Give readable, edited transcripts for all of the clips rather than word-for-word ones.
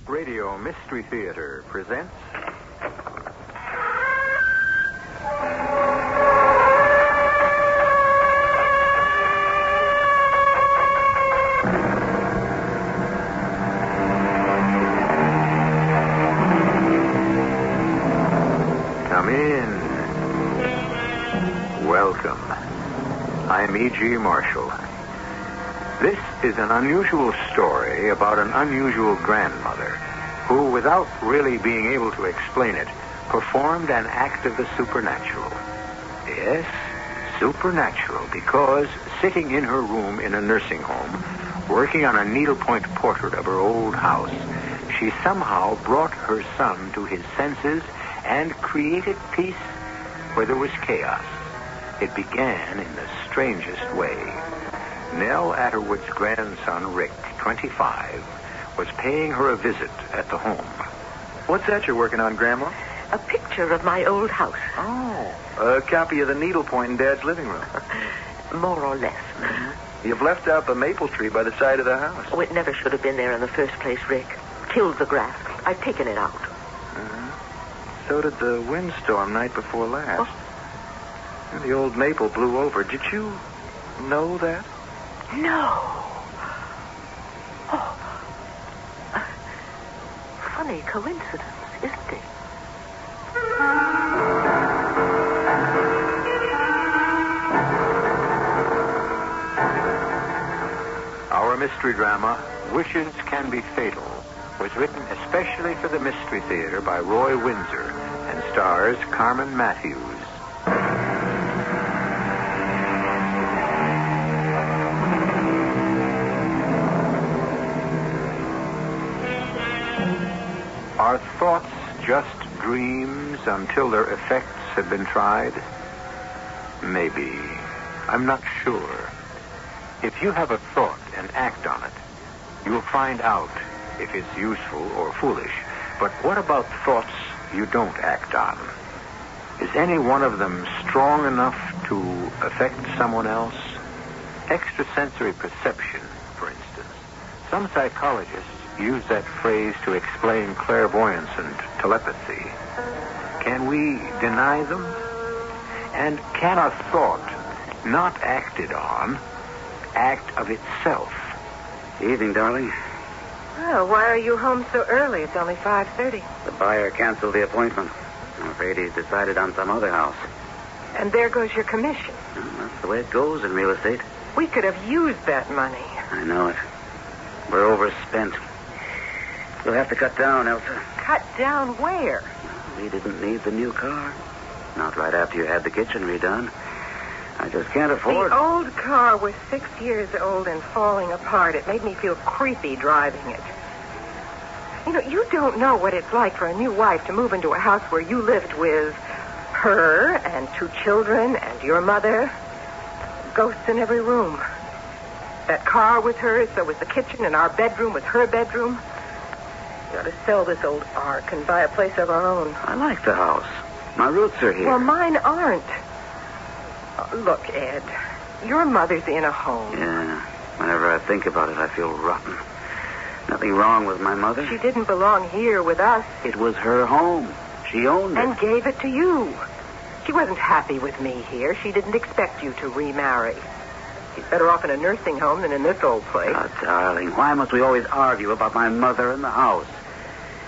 Radio Mystery Theater presents... Come in. Welcome. I'm E.G. Marshall. This is an unusual story about an unusual grandmother who, without really being able to explain it, performed an act of the supernatural. Yes, supernatural, because sitting in her room in a nursing home, working on a needlepoint portrait of her old house, she somehow brought her son to his senses and created peace where there was chaos. It began in the strangest way. Nell Atterwood's grandson, Rick, 25, was paying her a visit at the home. What's that you're working on, Grandma? A picture of my old house. Oh, a copy of the needlepoint in Dad's living room. More or less. You've left out the maple tree by the side of the house. Oh, it never should have been there in the first place, Rick. Killed the grass. I've taken it out. So did the windstorm night before last. And the old maple blew over. Did you know that? No. Oh. Funny coincidence, isn't it? Our mystery drama, Wishes Can Be Fatal, was written especially for the Mystery Theater by Roy Windsor and stars Carmen Matthews. Are thoughts just dreams until their effects have been tried? Maybe. I'm not sure. If you have a thought and act on it, you'll find out if it's useful or foolish. But what about thoughts you don't act on? Is any one of them strong enough to affect someone else? Extrasensory perception, for instance. Some psychologists use that phrase to explain clairvoyance and telepathy. Can we deny them? And can a thought not acted on act of itself? Evening, darling. Oh, why are you home so early? It's only 5:30. The buyer canceled the appointment. I'm afraid he's decided on some other house. And there goes your commission. Well, that's the way it goes in real estate. We could have used that money. I know it. We're overspent. We'll have to cut down, Elsa. Cut down where? We didn't need the new car. Not right after you had the kitchen redone. I just can't afford... The old car was 6 years old and falling apart. It made me feel creepy driving it. You know, you don't know what it's like for a new wife to move into a house where you lived with her and 2 children and your mother. Ghosts in every room. That car was hers, so was the kitchen, and our bedroom was her bedroom. We ought to sell this old ark and buy a place of our own. I like the house. My roots are here. Well, mine aren't. Look, Ed, your mother's in a home. Yeah. Whenever I think about it, I feel rotten. Nothing wrong with my mother. She didn't belong here with us. It was her home. She owned it. And gave it to you. She wasn't happy with me here. She didn't expect you to remarry. She's better off in a nursing home than in this old place. Oh, darling, why must we always argue about my mother and the house?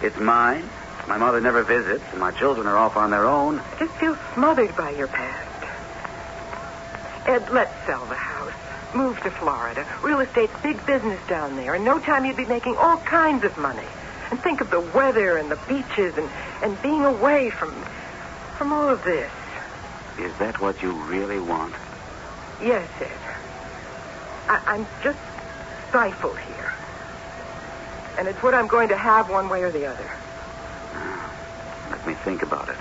It's mine. My mother never visits, and my children are off on their own. I just feel smothered by your past. Ed, let's sell the house. Move to Florida. Real estate's big business down there. In no time you'd be making all kinds of money. And think of the weather and the beaches and being away from all of this. Is that what you really want? Yes, Ed. I'm just stifled here. And it's what I'm going to have one way or the other. Let me think about it.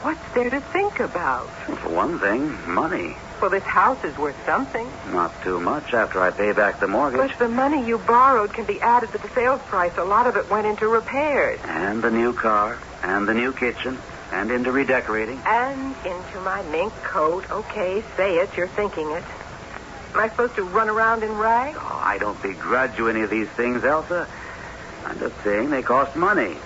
What's there to think about? Well, for one thing, money. Well, this house is worth something. Not too much after I pay back the mortgage. But the money you borrowed can be added to the sales price. A lot of it went into repairs. And the new car, and the new kitchen, and into redecorating. And into my mink coat. Okay, say it. You're thinking it. Am I supposed to run around in rags? Oh, I don't begrudge you any of these things, Elsa. I'm just saying they cost money.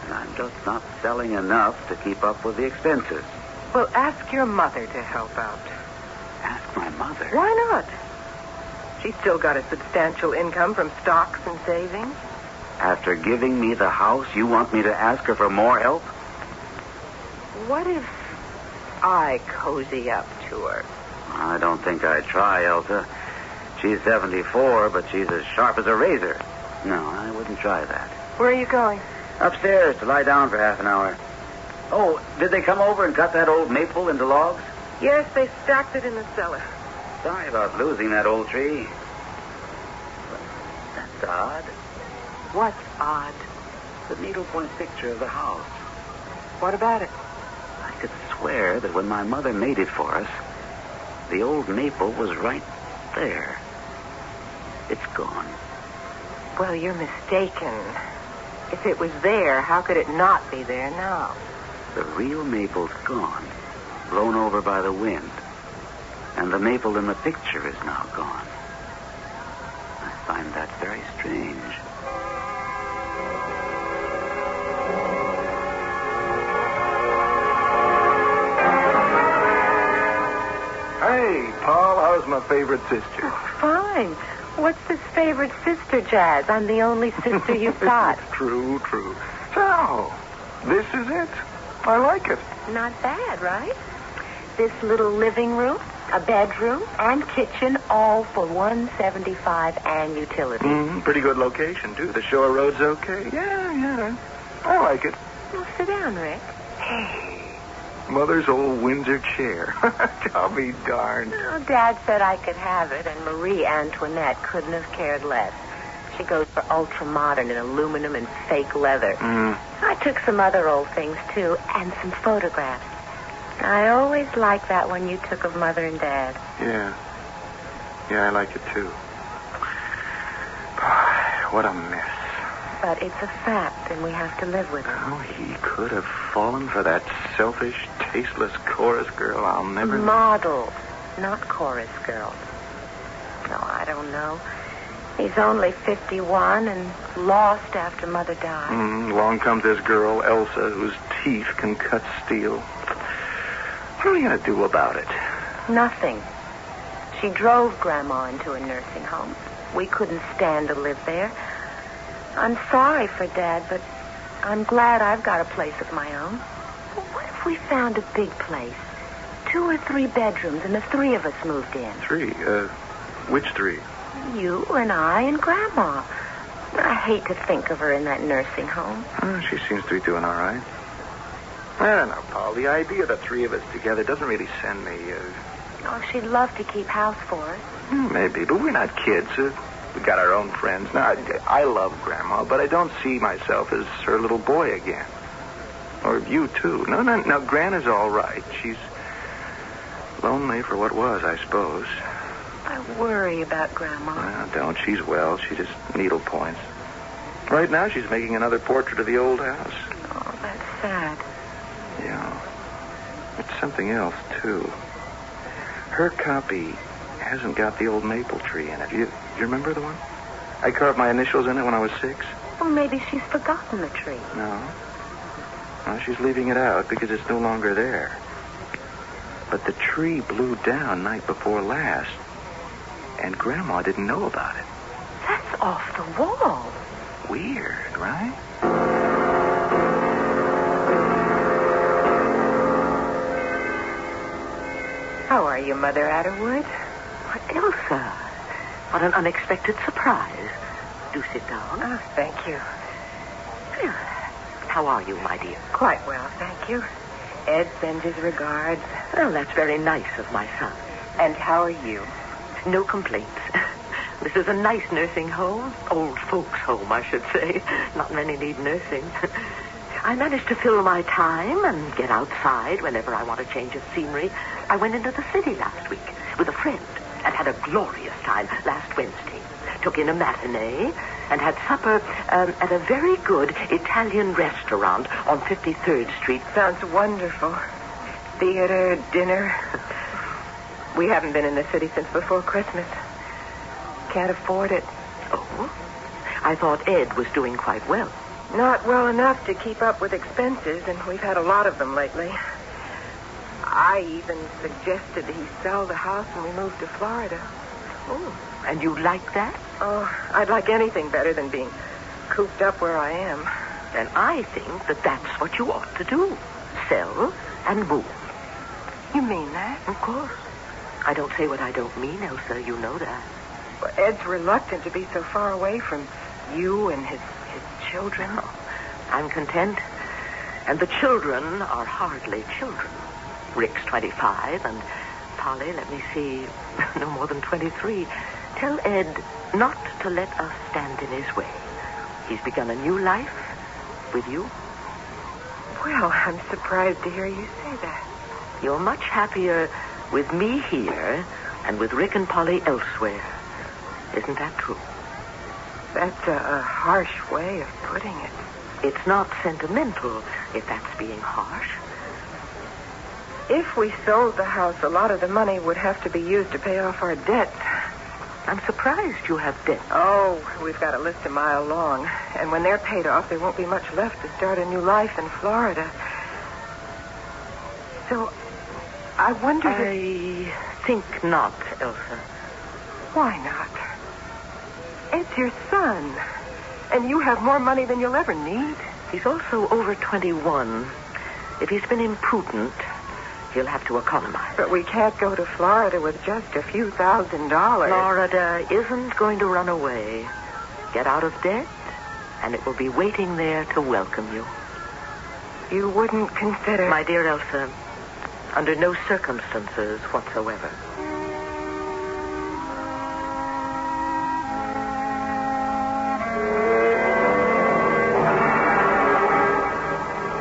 And I'm just not selling enough to keep up with the expenses. Well, ask your mother to help out. Ask my mother? Why not? She's still got a substantial income from stocks and savings. After giving me the house, you want me to ask her for more help? What if I cozy up to her? I don't think I'd try, Elsa. She's 74, but she's as sharp as a razor. No, I wouldn't try that. Where are you going? Upstairs to lie down for half an hour. Oh, did they come over and cut that old maple into logs? Yes, they stacked it in the cellar. Sorry about losing that old tree. But that's odd. What's odd? The needlepoint picture of the house. What about it? I could swear that when my mother made it for us, the old maple was right there. It's gone. Well, you're mistaken. If it was there, how could it not be there now? The real maple's gone, blown over by the wind. And the maple in the picture is now gone. I find that very strange. Hey, Paul, how's my favorite sister? Fine. What's this favorite sister, Jazz? I'm the only sister you've got. True. So, this is it. I like it. Not bad, right? This little living room, a bedroom, and kitchen, all for $175 and utilities. Pretty good location, too. The shore road's okay. Yeah. I like it. Well, sit down, Rick. Hey, Mother's old Windsor chair. I'll be darned. Well, Dad said I could have it, and Marie Antoinette couldn't have cared less. She goes for ultra-modern in aluminum and fake leather. I took some other old things, too, and some photographs. I always liked that one you took of Mother and Dad. Yeah, I like it, too. What a mess. But it's a fact, and we have to live with it. Oh, he could have fallen for that selfish, tasteless chorus girl. I'll never... Model, not chorus girl. No, I don't know. He's only 51 and lost after Mother died. Along comes this girl, Elsa, whose teeth can cut steel. What are we going to do about it? Nothing. She drove Grandma into a nursing home. We couldn't stand to live there. I'm sorry for Dad, but I'm glad I've got a place of my own. What if we found a big place? 2 or 3 bedrooms, and the 3 of us moved in. 3? Which 3? You and I and Grandma. I hate to think of her in that nursing home. She seems to be doing all right. I don't know, Paul. The idea of the 3 of us together doesn't really send me... Oh, she'd love to keep house for us. Maybe, but we're not kids. We got our own friends. Now, I love Grandma, but I don't see myself as her little boy again. Or you, too. No, Grandma's all right. She's lonely for what was, I suppose. I worry about Grandma. Well, don't. She's well. She just needle points. Right now, she's making another portrait of the old house. Oh, that's sad. Yeah. It's something else, too. Her copy hasn't got the old maple tree in it. You remember the one? I carved my initials in it when I was 6. Well, maybe she's forgotten the tree. No, she's leaving it out because it's no longer there. But the tree blew down night before last, and Grandma didn't know about it. That's off the wall. Weird, right? How are you, Mother Atterwood? Elsa, what an unexpected surprise. Do sit down. Oh, thank you. Well, how are you, my dear? Quite well, thank you. Ed sends his regards. Well, that's very nice of my son. And how are you? No complaints. This is a nice nursing home. Old folks' home, I should say. Not many need nursing. I managed to fill my time and get outside whenever I want a change of scenery. I went into the city last week with a friend and had a glorious time last Wednesday. Took in a matinee and had supper at a very good Italian restaurant on 53rd Street. Sounds wonderful. Theater, dinner. We haven't been in the city since before Christmas. Can't afford it. Oh? I thought Ed was doing quite well. Not well enough to keep up with expenses, and we've had a lot of them lately. I even suggested he sell the house and we move to Florida. Oh, and you like that? Oh, I'd like anything better than being cooped up where I am. Then I think that that's what you ought to do. Sell and move. You mean that? Of course. I don't say what I don't mean, Elsa. You know that. Well, Ed's reluctant to be so far away from you and his children. Oh, I'm content. And the children are hardly children. Rick's 25, and Polly, let me see, no more than 23. Tell Ed not to let us stand in his way. He's begun a new life with you. Well, I'm surprised to hear you say that. You're much happier with me here and with Rick and Polly elsewhere. Isn't that true? That's a harsh way of putting it. It's not sentimental, if that's being harsh. If we sold the house, a lot of the money would have to be used to pay off our debt. I'm surprised you have debt. Oh, we've got a list a mile long. And when they're paid off, there won't be much left to start a new life in Florida. So, I wonder I think not, Elsa. Why not? Ed's your son. And you have more money than you'll ever need. He's also over 21. If he's been imprudent, he'll have to economize. But we can't go to Florida with just a few $1,000. Florida isn't going to run away. Get out of debt, and it will be waiting there to welcome you. You wouldn't consider... My dear Elsa, under no circumstances whatsoever.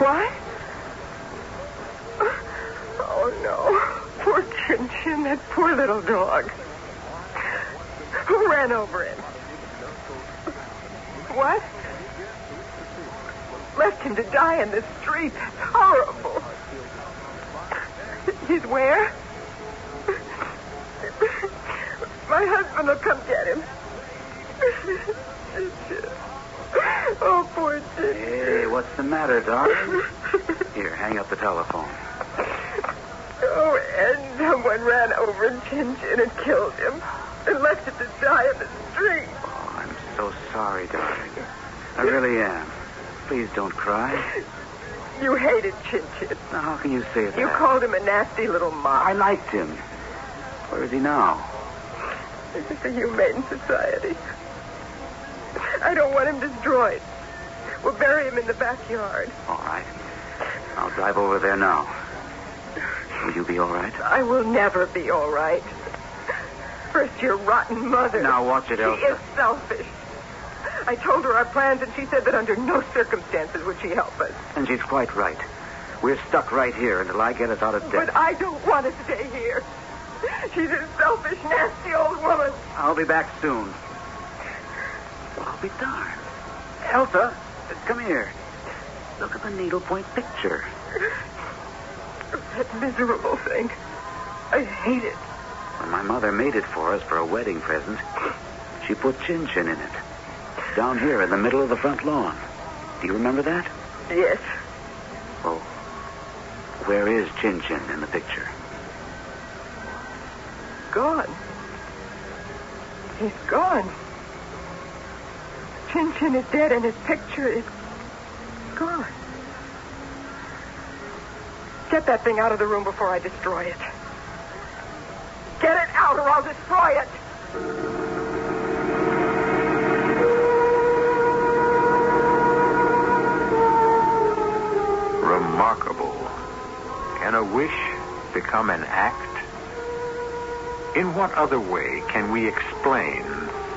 What? Oh, no. Poor Chin Chin, that poor little dog. Who ran over him? What? Left him to die in the street. That's horrible. He's where? My husband will come get him. Oh, poor Chin. Hey, what's the matter, darling? Here, hang up the telephone. Oh, and someone ran over Chin Chin and killed him and left him to die in the street. Oh, I'm so sorry, darling. I really am. Please don't cry. You hated Chin Chin. Now, how can you say that? You called him a nasty little mob. I liked him. Where is he now? It's a humane society. I don't want him destroyed. We'll bury him in the backyard. All right. I'll drive over there now. Will you be all right? I will never be all right. First, your rotten mother. Now, watch it, Elsa. She is selfish. I told her our plans, and she said that under no circumstances would she help us. And she's quite right. We're stuck right here until I get us out of debt. But I don't want to stay here. She's a selfish, nasty old woman. I'll be back soon. Well, I'll be darned. Elsa, come here. Look at the needlepoint picture. That miserable thing. I hate it. When my mother made it for us for a wedding present, she put Chin Chin in it. Down here in the middle of the front lawn. Do you remember that? Yes. Well, where is Chin Chin in the picture? Gone. He's gone. Chin Chin is dead and his picture is gone. Get that thing out of the room before I destroy it. Get it out or I'll destroy it. Remarkable. Can a wish become an act? In what other way can we explain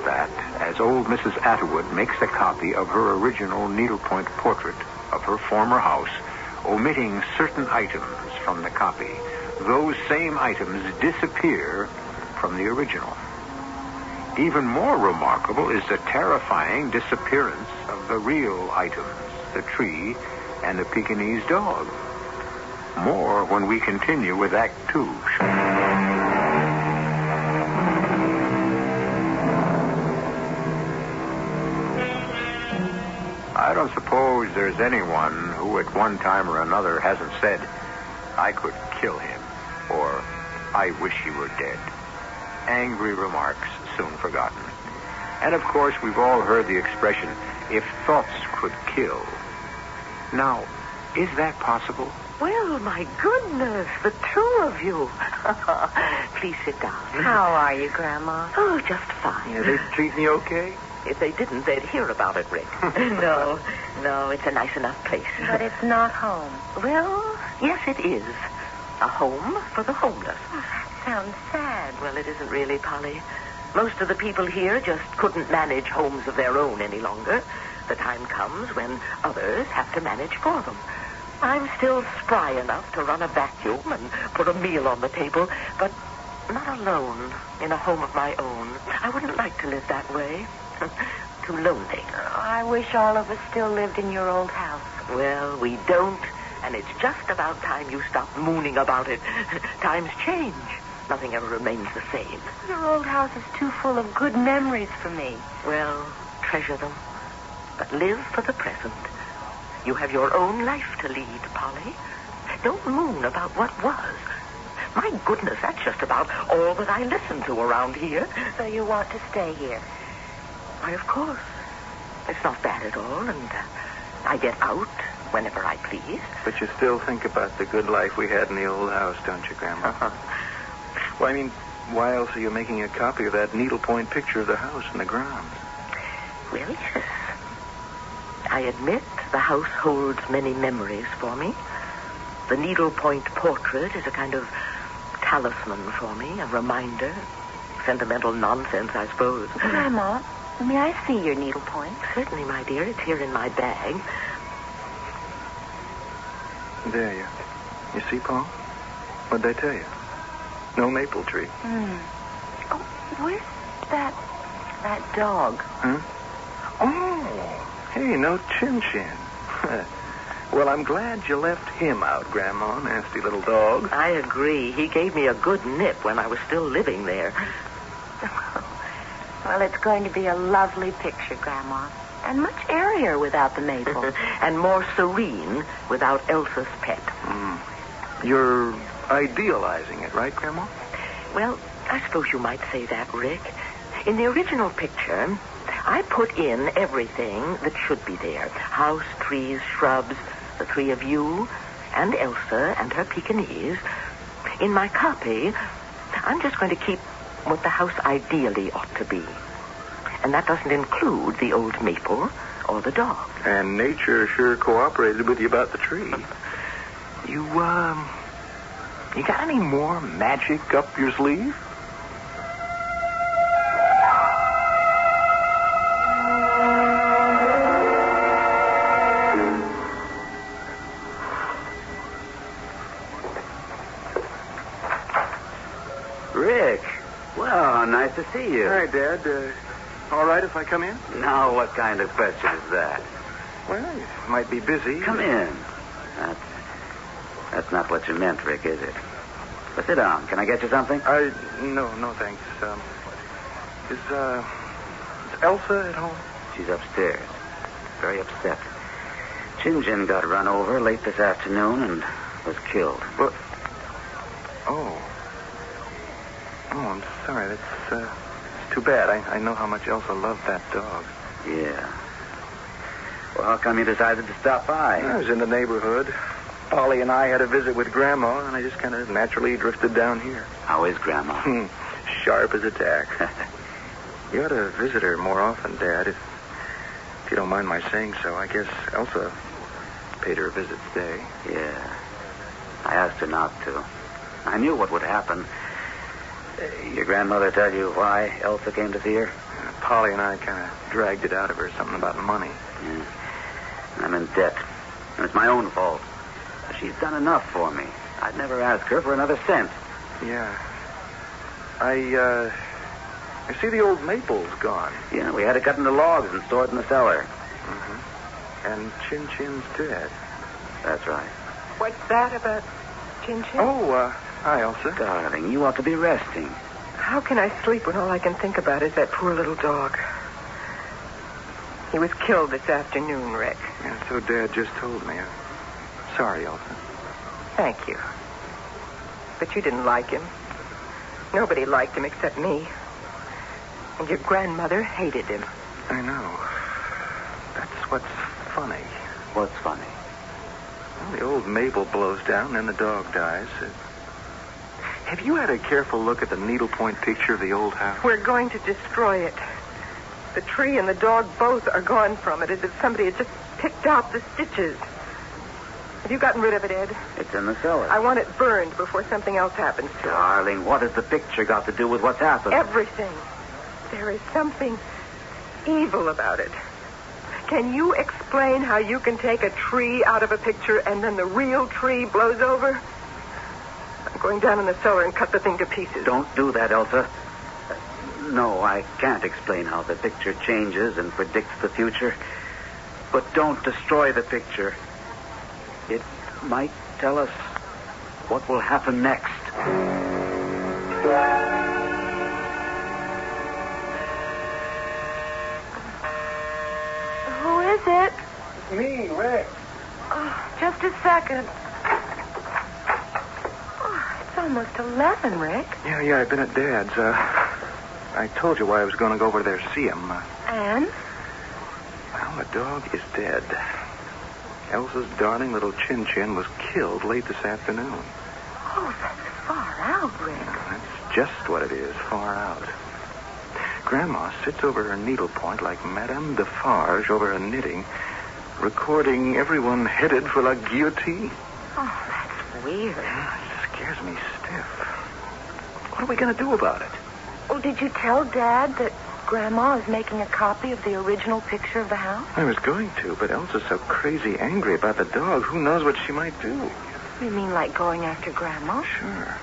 that as old Mrs. Atwood makes a copy of her original needlepoint portrait of her former house, omitting certain items from the copy, those same items disappear from the original? Even more remarkable is the terrifying disappearance of the real items, the tree and the Pekingese dog. More when we continue with Act 2. I don't suppose there's anyone who at one time or another hasn't said, I could kill him, or I wish he were dead. Angry remarks soon forgotten. And of course, we've all heard the expression, if thoughts could kill. Now, is that possible? Well, my goodness, the two of you. Please sit down. How are you, Grandma? Oh, just fine. Yeah, they treat me okay? If they didn't, they'd hear about it, Rick. No, it's a nice enough place. But it's not home. Well, yes, it is. A home for the homeless. Oh, that sounds sad. Well, it isn't really, Polly. Most of the people here just couldn't manage homes of their own any longer. The time comes when others have to manage for them. I'm still spry enough to run a vacuum and put a meal on the table, but not alone in a home of my own. I wouldn't like to live that way. Too lonely. I wish all of us still lived in your old house. Well, we don't, and it's just about time you stop mooning about it. Times change. Nothing ever remains the same. Your old house is too full of good memories for me. Well, treasure them, but live for the present. You have your own life to lead, Polly. Don't moon about what was. My goodness, that's just about all that I listen to around here. So you want to stay here? Why, of course. It's not bad at all, and I get out whenever I please. But you still think about the good life we had in the old house, don't you, Grandma? Well, I mean, why else are you making a copy of that needlepoint picture of the house and the grounds? Well, yes. I admit the house holds many memories for me. The needlepoint portrait is a kind of talisman for me, a reminder. Sentimental nonsense, I suppose. Grandma, may I see your needlepoint? Certainly, my dear. It's here in my bag. There you see, Paul? What'd they tell you? No maple tree. Oh, where's that dog? Huh? Oh, hey, no Chin-Chin. Well, I'm glad you left him out, Grandma, nasty little dog. I agree. He gave me a good nip when I was still living there. Well, it's going to be a lovely picture, Grandma. And much airier without the maple. And more serene without Elsa's pet. You're idealizing it, right, Grandma? Well, I suppose you might say that, Rick. In the original picture, I put in everything that should be there. House, trees, shrubs, the three of you, and Elsa and her Pekingese. In my copy, I'm just going to keep what the house ideally ought to be. And that doesn't include the old maple or the dog. And nature sure cooperated with you about the tree. You got any more magic up your sleeve? Rick, well, nice to see you. Hi, Dad. All right if I come in? Now, what kind of question is that? Well, you might be busy. Come in. That's not what you meant, Rick, is it? But sit down. Can I get you something? No, thanks. Is Elsa at home? She's upstairs. Very upset. Chin-Chin got run over late this afternoon and was killed. What? Oh, I'm sorry. That's too bad. I know how much Elsa loved that dog. Yeah. Well, how come you decided to stop by? I was in the neighborhood. Polly and I had a visit with Grandma, and I just kind of naturally drifted down here. How is Grandma? Sharp as a tack. You ought to visit her more often, Dad, if you don't mind my saying so. I guess Elsa paid her a visit today. Yeah. I asked her not to. I knew what would happen. Your grandmother tell you why Elsa came to see her? Polly and I kind of dragged it out of her, something about money. Yeah. I'm in debt. And it's my own fault. She's done enough for me. I'd never ask her for another cent. Yeah. I see the old maple's gone. Yeah, we had to cut into logs and store it in the cellar. Mm-hmm. And Chin-Chin's dead. That's right. What's that about Chin-Chin? Oh, hi, Elsa. Darling, you ought to be resting. How can I sleep when all I can think about is that poor little dog? He was killed this afternoon, Rick. Yeah, so Dad just told me. Sorry, Elsa. Thank you. But you didn't like him. Nobody liked him except me. And your grandmother hated him. I know. That's what's funny. What's funny? Well, the old Mabel blows down, and the dog dies. Have you had a careful look at the needlepoint picture of the old house? We're going to destroy it. The tree and the dog both are gone from it, as if somebody had just picked out the stitches. Have you gotten rid of it, Ed? It's in the cellar. I want it burned before something else happens to it. Darling, what has the picture got to do with what's happened? Everything. There is something evil about it. Can you explain how you can take a tree out of a picture and then the real tree blows over? I'm going down in the cellar and cut the thing to pieces. Don't do that, Elsa. No, I can't explain how the picture changes and predicts the future. But don't destroy the picture. It might tell us what will happen next. Who is it? Me, Rick. Oh, just a second. Oh, it's almost 11, Rick. Yeah, I've been at Dad's. I told you why I was going to go over there to see him. And? Well, the dog is dead. Elsa's darling little Chin-Chin was killed late this afternoon. Oh, that's far out, Rick. That's just what it is, far out. Grandma sits over her needlepoint like Madame Defarge over her knitting, recording everyone headed for la guillotine. Oh, that's weird. It scares me stiff. What are we going to do about it? Well, did you tell Dad that Grandma is making a copy of the original picture of the house? I was going to, but Elsa's so crazy angry about the dog. Who knows what she might do? You mean like going after Grandma? Sure.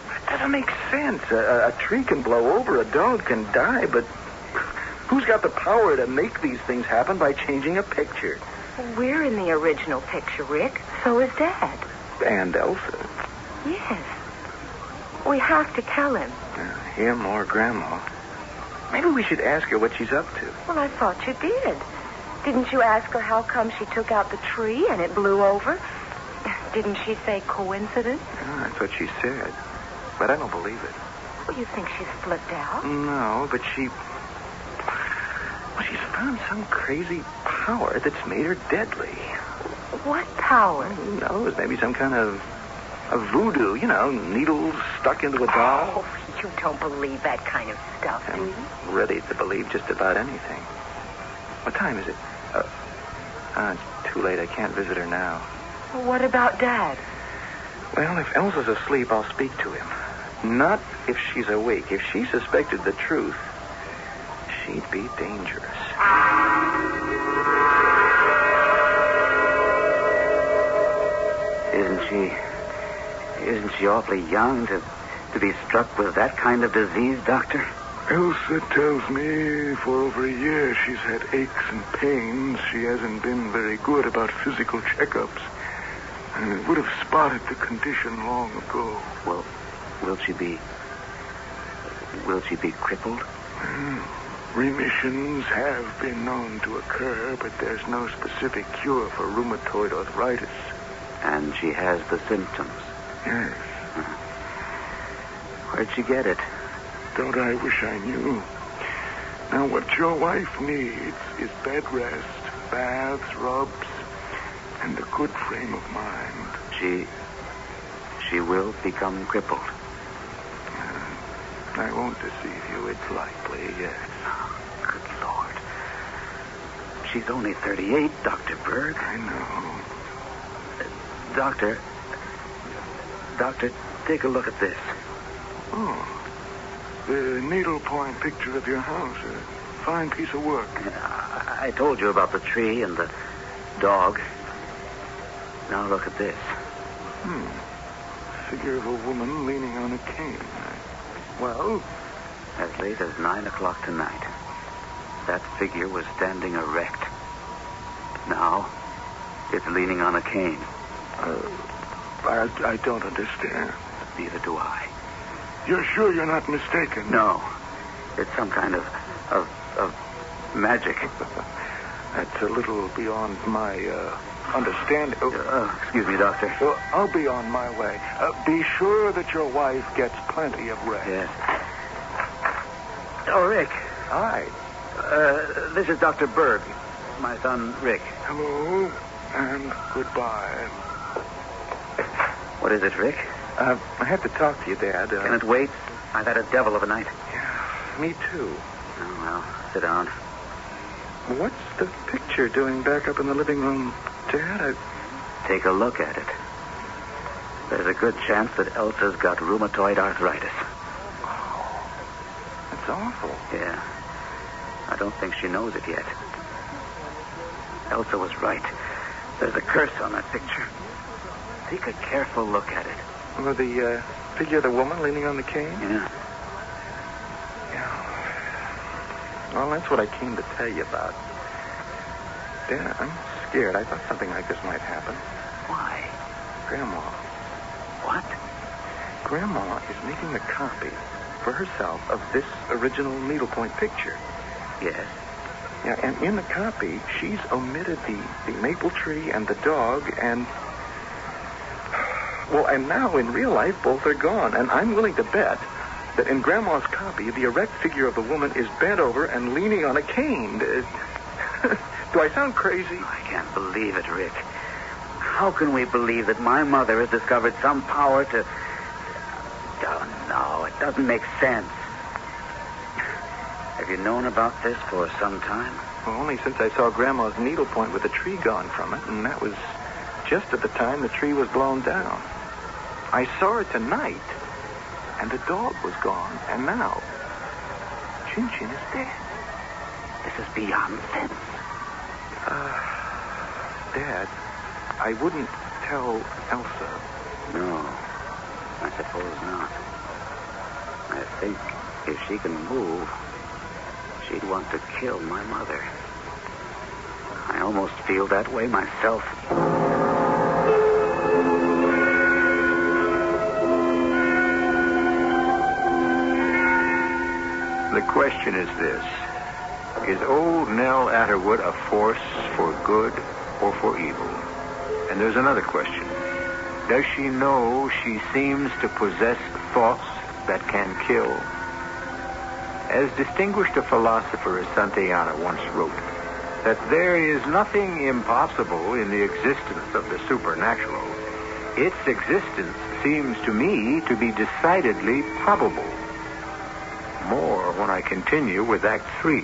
That doesn't make sense. A tree can blow over, a dog can die, but who's got the power to make these things happen by changing a picture? Well, we're in the original picture, Rick. So is Dad. And Elsa. Yes. We have to tell him. Him or Grandma. Maybe we should ask her what she's up to. Well, I thought you did. Didn't you ask her how come she took out the tree and it blew over? Didn't she say coincidence? That's what she said. But I don't believe it. Well, you think she's flipped out? No, but she's found some crazy power that's made her deadly. What power? Who knows? Maybe some kind of voodoo, needles stuck into a doll. Oh, you don't believe that kind of stuff, do you? I'm ready to believe just about anything. What time is it? It's too late. I can't visit her now. Well, what about Dad? Well, if Elsa's asleep, I'll speak to him. Not if she's awake. If she suspected the truth, she'd be dangerous. Isn't she awfully young to be struck with that kind of disease, Doctor? Elsa tells me for over a year she's had aches and pains. She hasn't been very good about physical checkups. And would have spotted the condition long ago. Well, will she be crippled? Remissions have been known to occur, but there's no specific cure for rheumatoid arthritis. And she has the symptoms. Yes. Where'd she get it? Don't I wish I knew. Now, what your wife needs is bed rest, baths, rubs, and a good frame of mind. She will become crippled. I won't deceive you. It's likely, yes. Good Lord. She's only 38, Dr. Berg. I know. Doctor, take a look at this. Oh. The needlepoint picture of your house. A fine piece of work. I told you about the tree and the dog. Now look at this. Figure of a woman leaning on a cane. Well? As late as 9 o'clock tonight, that figure was standing erect. Now, it's leaning on a cane. I don't understand. Neither do I. You're sure you're not mistaken? No. It's some kind of magic. That's a little beyond my understanding. Excuse me, Doctor. Well, I'll be on my way. Be sure that your wife gets plenty of rest. Yes. Oh, Rick. Hi. This is Dr. Berg. My son, Rick. Hello, and goodbye. What is it, Rick? I have to talk to you, Dad. Can it wait? I've had a devil of a night. Yeah, me too. Oh, well, sit down. What's the picture doing back up in the living room, Dad? Take a look at it. There's a good chance that Elsa's got rheumatoid arthritis. Oh, that's awful. Yeah. I don't think she knows it yet. Elsa was right. There's a curse on that picture. Take a careful look at it. Well, the figure of the woman leaning on the cane? Yeah. Well, that's what I came to tell you about. Dad, I'm scared. I thought something like this might happen. Why? Grandma. What? Grandma is making a copy for herself of this original needlepoint picture. Yes. Yeah, and in the copy, she's omitted the maple tree and the dog and... Well, and now in real life, both are gone. And I'm willing to bet that in Grandma's copy, the erect figure of the woman is bent over and leaning on a cane. Do I sound crazy? I can't believe it, Rick. How can we believe that my mother has discovered some power to... Oh, no, it doesn't make sense. Have you known about this for some time? Well, only since I saw Grandma's needlepoint with the tree gone from it, and that was just at the time the tree was blown down. I saw her tonight, and the dog was gone, and now Chin Chin is dead. This is beyond sense. Dad, I wouldn't tell Elsa. No, I suppose not. I think if she can move, she'd want to kill my mother. I almost feel that way myself. The question is this. Is old Nell Atterwood a force for good or for evil? And there's another question. Does she know she seems to possess thoughts that can kill? As distinguished a philosopher as Santayana once wrote, that there is nothing impossible in the existence of the supernatural. Its existence seems to me to be decidedly probable. More when I continue with Act 3.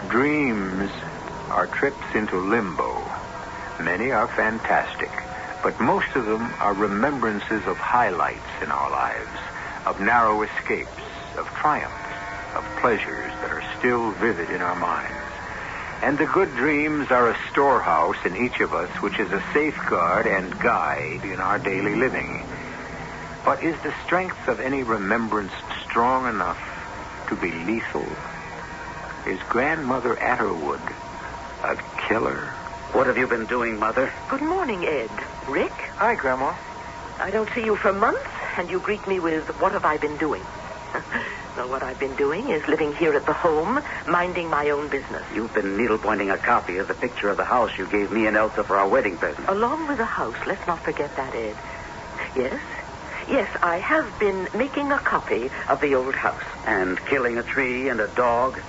Dreams are trips into limbo. Many are fantastic, but most of them are remembrances of highlights in our lives, of narrow escapes, of triumphs, of pleasures that are still vivid in our minds. And the good dreams are a storehouse in each of us, which is a safeguard and guide in our daily living. But is the strength of any remembrance strong enough to be lethal? Is Grandmother Atterwood a killer? What have you been doing, Mother? Good morning, Ed. Rick? Hi, Grandma. I don't see you for months, and you greet me with, what have I been doing? Well, what I've been doing is living here at the home, minding my own business. You've been needle-pointing a copy of the picture of the house you gave me and Elsa for our wedding present. Along with the house, let's not forget that, Ed. Yes, I have been making a copy of the old house. And killing a tree and a dog,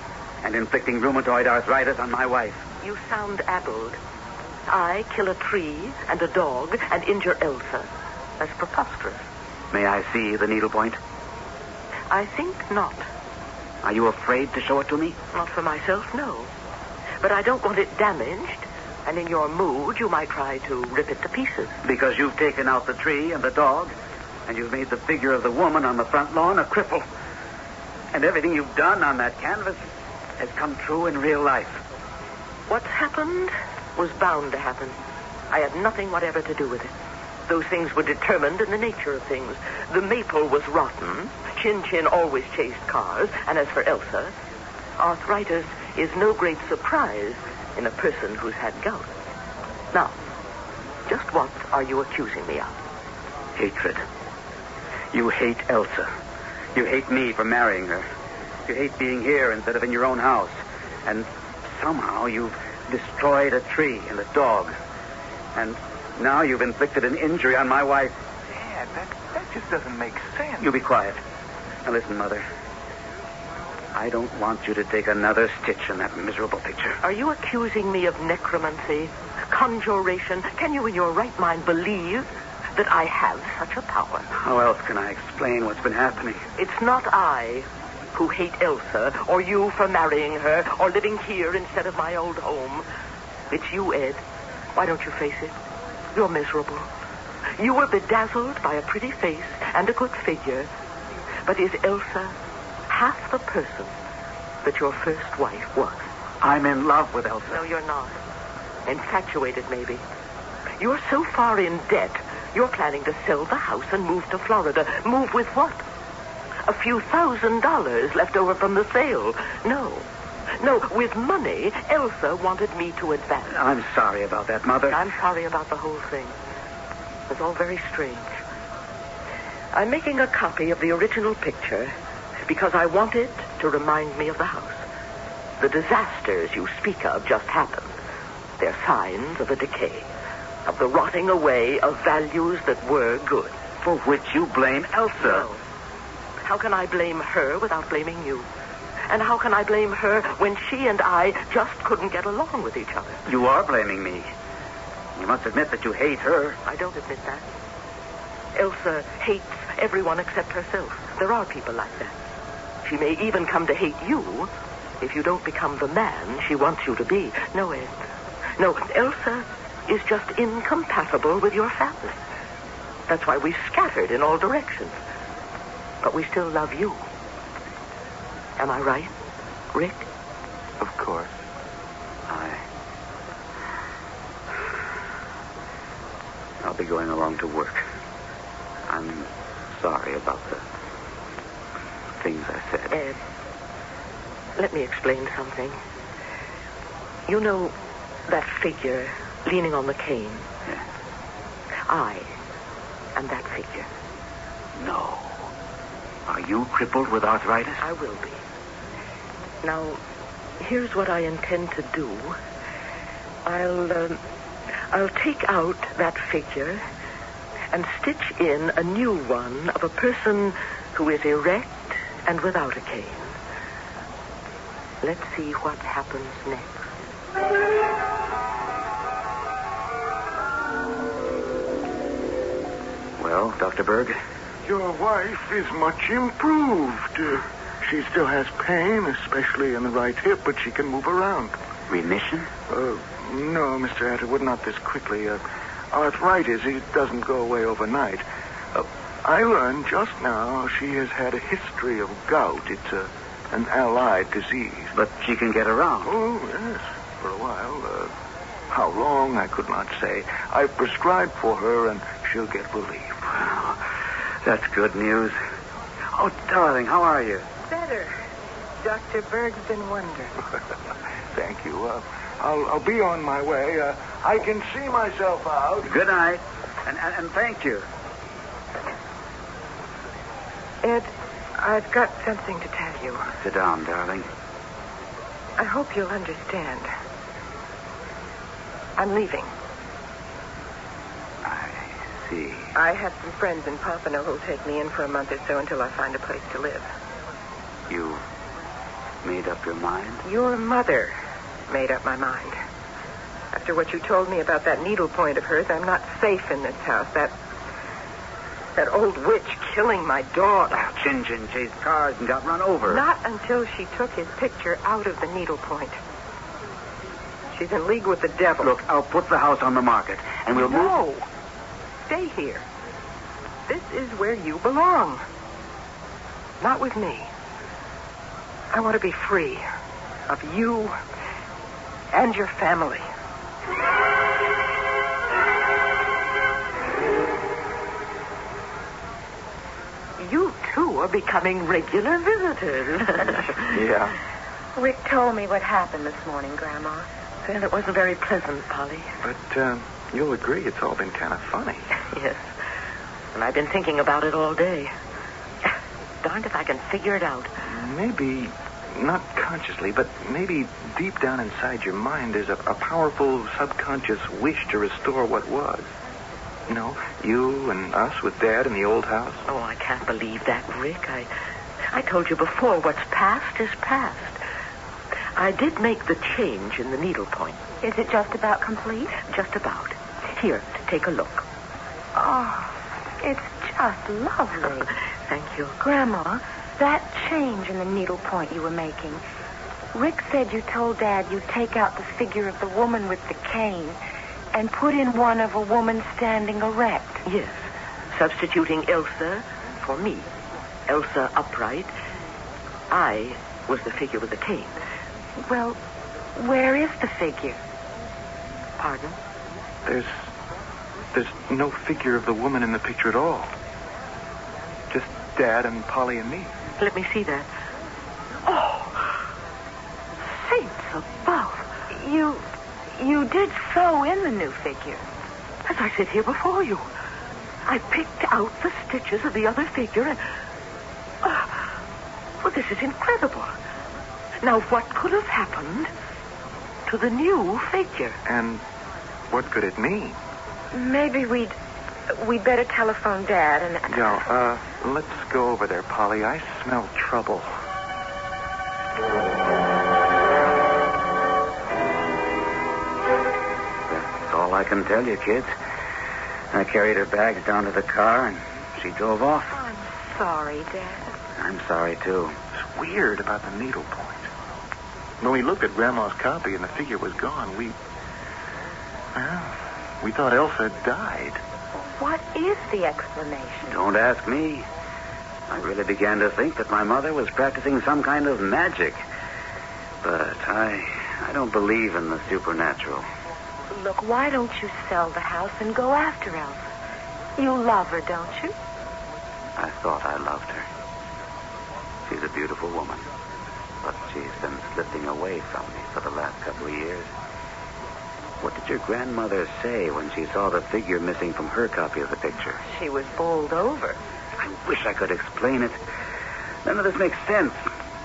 and inflicting rheumatoid arthritis on my wife. You sound addled. I kill a tree and a dog and injure Elsa. That's preposterous. May I see the needlepoint? I think not. Are you afraid to show it to me? Not for myself, no. But I don't want it damaged, and in your mood, you might try to rip it to pieces. Because you've taken out the tree and the dog, and you've made the figure of the woman on the front lawn a cripple. And everything you've done on that canvas has come true in real life. What happened was bound to happen. I had nothing whatever to do with it. Those things were determined in the nature of things. The maple was rotten. Chin Chin always chased cars. And as for Elsa, arthritis is no great surprise in a person who's had gout. Now, just what are you accusing me of? Hatred. You hate Elsa. You hate me for marrying her. You hate being here instead of in your own house. And somehow you've destroyed a tree and a dog. And now you've inflicted an injury on my wife. Dad, that just doesn't make sense. You be quiet. Now listen, Mother. I don't want you to take another stitch in that miserable picture. Are you accusing me of necromancy, conjuration? Can you in your right mind believe that I have such a power? How else can I explain what's been happening? It's not I who hate Elsa, or you for marrying her, or living here instead of my old home. It's you, Ed. Why don't you face it? You're miserable. You were bedazzled by a pretty face and a good figure. But is Elsa half the person that your first wife was? I'm in love with Elsa. No, you're not. Infatuated, maybe. You're so far in debt, you're planning to sell the house and move to Florida. Move with what? A few $1,000s left over from the sale. No, with money Elsa wanted me to advance. I'm sorry about that, Mother. I'm sorry about the whole thing. It's all very strange. I'm making a copy of the original picture because I want it to remind me of the house. The disasters you speak of just happened. They're signs of a decay, of the rotting away of values that were good. For which you blame Elsa. No. How can I blame her without blaming you? And how can I blame her when she and I just couldn't get along with each other? You are blaming me. You must admit that you hate her. I don't admit that. Elsa hates everyone except herself. There are people like that. She may even come to hate you if you don't become the man she wants you to be. No, Ed. No, Elsa is just incompatible with your family. That's why we've scattered in all directions. But we still love you. Am I right, Rick? Of course. I'll be going along to work. I'm sorry about the things I said. Ed, let me explain something. You know that figure leaning on the cane? Yeah. I am that figure. No. Are you crippled with arthritis? I will be. Now, here's what I intend to do. I'll take out that figure and stitch in a new one of a person who is erect and without a cane. Let's see what happens next. Well, Dr. Berg? Your wife is much improved. She still has pain, especially in the right hip, but she can move around. Remission? No, Mr. Atterwood, not this quickly. Arthritis, it doesn't go away overnight. I learned just now she has had a history of gout. It's an allied disease. But she can get around. Oh, yes, for a while. How long, I could not say. I've prescribed for her, and she'll get relief. Wow, that's good news. Oh, darling, how are you? Better. Dr. Berg's been wondering. Thank you. I'll be on my way. I can see myself out. Good night, and thank you. Ed, I've got something to tell you. Sit down, darling. I hope you'll understand. I'm leaving. I see. I have some friends in Pompano who'll take me in for a month or so until I find a place to live. You made up your mind? Your mother made up my mind. After what you told me about that needlepoint of hers, I'm not safe in this house. That old witch killing my dog. Chin Chin chased cars and got run over. Not until she took his picture out of the needlepoint. She's in league with the devil. Look, I'll put the house on the market, and we'll move... No. Stay here. This is where you belong. Not with me. I want to be free of you and your family. You, too, are becoming regular visitors. Yeah. Rick told me what happened this morning, Grandma. Well, it wasn't very pleasant, Polly. But you'll agree it's all been kind of funny. Yes. And I've been thinking about it all day. Darned if I can figure it out. Maybe, not consciously, but maybe deep down inside your mind there's a powerful subconscious wish to restore what was. You know, you and us with Dad in the old house. Oh, I can't believe that, Rick. I told you before, what's past is past. I did make the change in the needlepoint. Is it just about complete? Just about. Here, take a look. Oh, it's just lovely. Thank you. Grandma, that change in the needlepoint you were making, Rick said you told Dad you'd take out the figure of the woman with the cane and put in one of a woman standing erect. Yes. Substituting Elsa for me. Elsa upright. I was the figure with the cane. Well, where is the figure? Pardon? There's no figure of the woman in the picture at all. Just Dad and Polly and me. Let me see that. Oh, saints above. You did sew in the new figure. As I sit here before you, I picked out the stitches of the other figure and... well, this is incredible. Now, what could have happened to the new figure? And what could it mean? Maybe we'd better telephone Dad and... Yeah, let's go over there, Polly. I smell trouble. That's all I can tell you, kids. I carried her bags down to the car, and she drove off. I'm sorry, Dad. I'm sorry, too. It's weird about the needlepoint. When we looked at Grandma's copy and the figure was gone, we thought Elsa had died. What is the explanation? Don't ask me. I really began to think that my mother was practicing some kind of magic. But I don't believe in the supernatural. Look, why don't you sell the house and go after Elsa? You love her, don't you? I thought I loved her. She's a beautiful woman. But she's been slipping away from me for the last couple of years. What did your grandmother say when she saw the figure missing from her copy of the picture? She was bowled over. I wish I could explain it. None of this makes sense.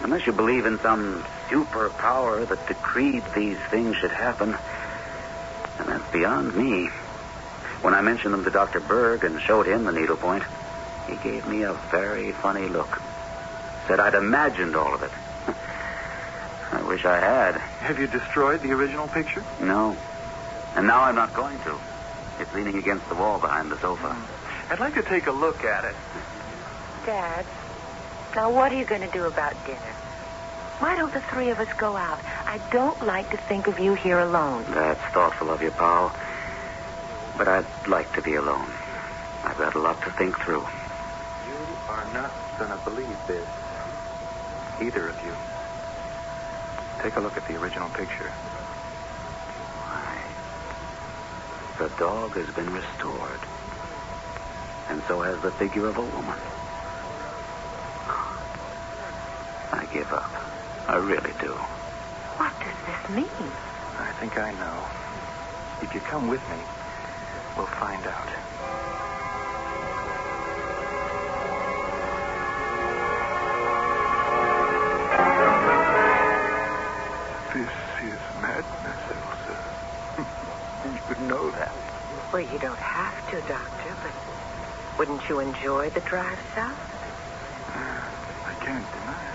Unless you believe in some superpower that decreed these things should happen. And that's beyond me. When I mentioned them to Dr. Berg and showed him the needlepoint, he gave me a very funny look. Said I'd imagined all of it. I wish I had. Have you destroyed the original picture? No. And now I'm not going to. It's leaning against the wall behind the sofa. I'd like to take a look at it. Dad, now what are you going to do about dinner? Why don't the three of us go out? I don't like to think of you here alone. That's thoughtful of you, pal. But I'd like to be alone. I've got a lot to think through. You are not going to believe this. Either of you. Take a look at the original picture. Why? The dog has been restored. And so has the figure of a woman. I give up. I really do. What does this mean? I think I know. If you come with me, we'll find out. This is madness, Elsa. You should know that. Well, you don't have to, Doctor, but wouldn't you enjoy the drive south? I can't deny it.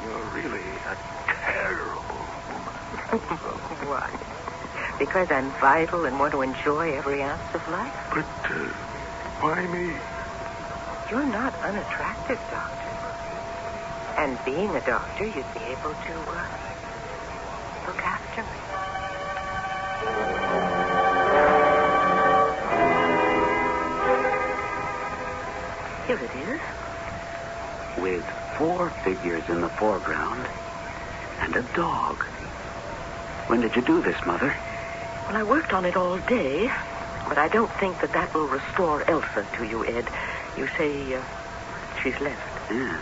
You're really a terrible woman. Why? Because I'm vital and want to enjoy every ounce of life? But why me? You're not unattractive, Doctor. And being a doctor, you'd be able to look after me. Here it is. With 4 figures in the foreground and a dog. When did you do this, Mother? Well, I worked on it all day, but I don't think that will restore Elsa to you, Ed. You say she's left. Yeah.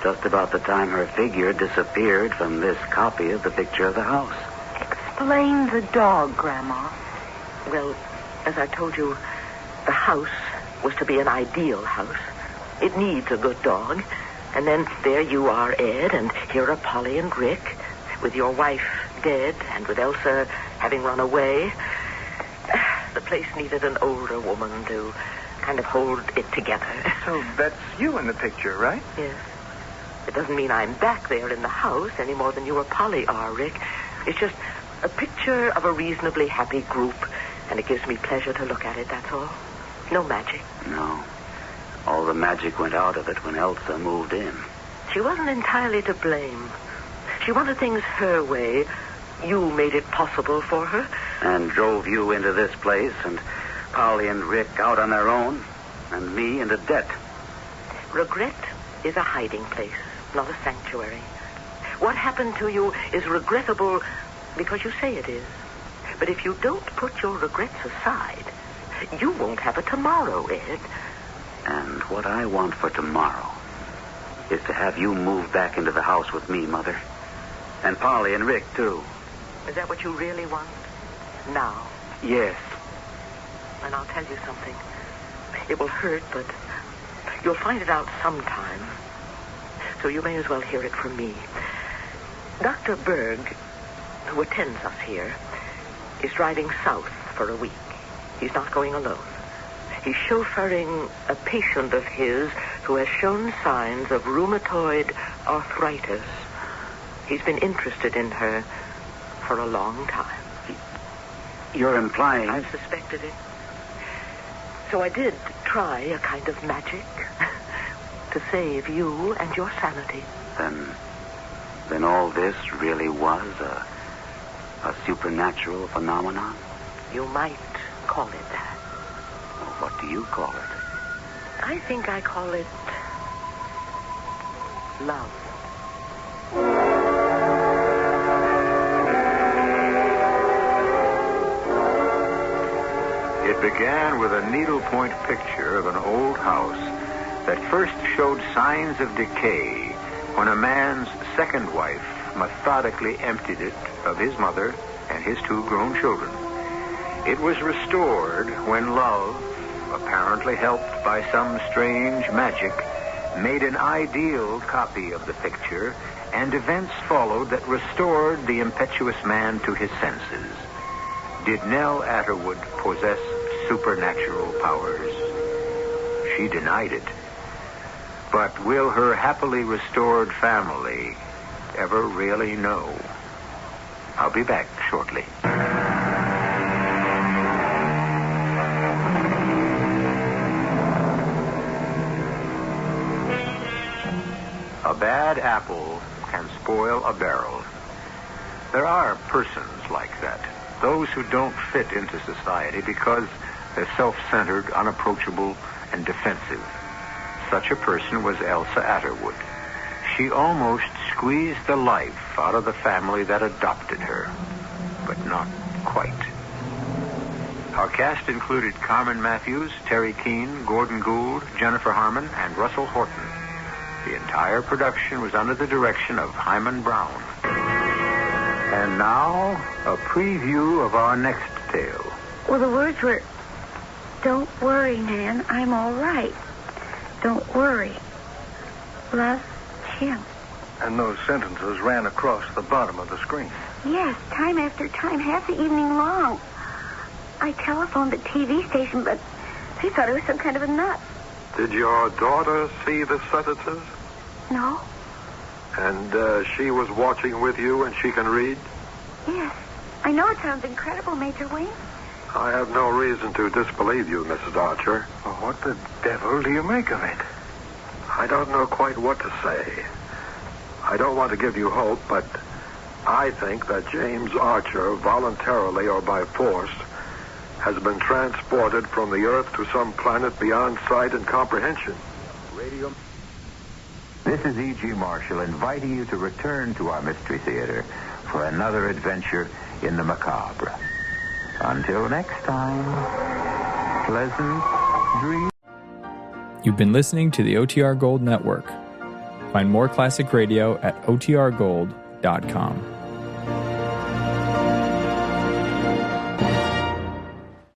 Just about the time her figure disappeared from this copy of the picture of the house. Explain the dog, Grandma. Well, as I told you, The house was to be an ideal house. It needs a good dog. And then there you are, Ed, and here are Polly and Rick, with your wife dead and with Elsa having run away. The place needed an older woman to kind of hold it together. So that's you in the picture, right? Yes. It doesn't mean I'm back there in the house any more than you or Polly are, Rick. It's just a picture of a reasonably happy group, and it gives me pleasure to look at it, that's all. No magic. No. All the magic went out of it when Elsa moved in. She wasn't entirely to blame. She wanted things her way. You made it possible for her. And drove you into this place, and Polly and Rick out on their own, and me into debt. Regret is a hiding place, not a sanctuary. What happened to you is regrettable because you say it is. But if you don't put your regrets aside, you won't have a tomorrow, Ed. And what I want for tomorrow is to have you move back into the house with me, Mother. And Polly and Rick, too. Is that what you really want? Now? Yes. And I'll tell you something. It will hurt, but you'll find it out sometime. So you may as well hear it from me. Dr. Berg, who attends us here, is driving south for a week. He's not going alone. He's chauffeuring a patient of his who has shown signs of rheumatoid arthritis. He's been interested in her for a long time. You're implying... I've suspected it. So I did try a kind of magic to save you and your sanity. Then all this really was a supernatural phenomenon? You might call it that. Well, what do you call it? I think I call it love. It began with a needlepoint picture of an old house that first showed signs of decay when a man's second wife methodically emptied it of his mother and his two grown children. It was restored when love, apparently helped by some strange magic, made an ideal copy of the picture, and events followed that restored the impetuous man to his senses. Did Nell Atterwood possess supernatural powers? She denied it. But will her happily restored family ever really know? I'll be back shortly. A bad apple can spoil a barrel. There are persons like that. Those who don't fit into society because they're self-centered, unapproachable, and defensive. Such a person was Elsa Atterwood. She almost squeezed the life out of the family that adopted her, but not quite. Our cast included Carmen Matthews, Terry Keane, Gordon Gould, Jennifer Harmon, and Russell Horton. The entire production was under the direction of Hyman Brown. And now, a preview of our next tale. Well, the words were, "Don't worry, Nan, I'm all right. Don't worry. Love, Jim." And those sentences ran across the bottom of the screen. Yes, time after time, half the evening long. I telephoned the TV station, but they thought I was some kind of a nut. Did your daughter see the sentences? No? And she was watching with you and she can read? Yes. I know it sounds incredible, Major Wayne. I have no reason to disbelieve you, Mrs. Archer. Well, what the devil do you make of it? I don't know quite what to say. I don't want to give you hope, but I think that James Archer, voluntarily or by force, has been transported from the Earth to some planet beyond sight and comprehension. Radio. This is E.G. Marshall inviting you to return to our Mystery Theater for another adventure in the macabre. Until next time, pleasant dreams. You've been listening to the OTR Gold Network. Find more classic radio at otrgold.com.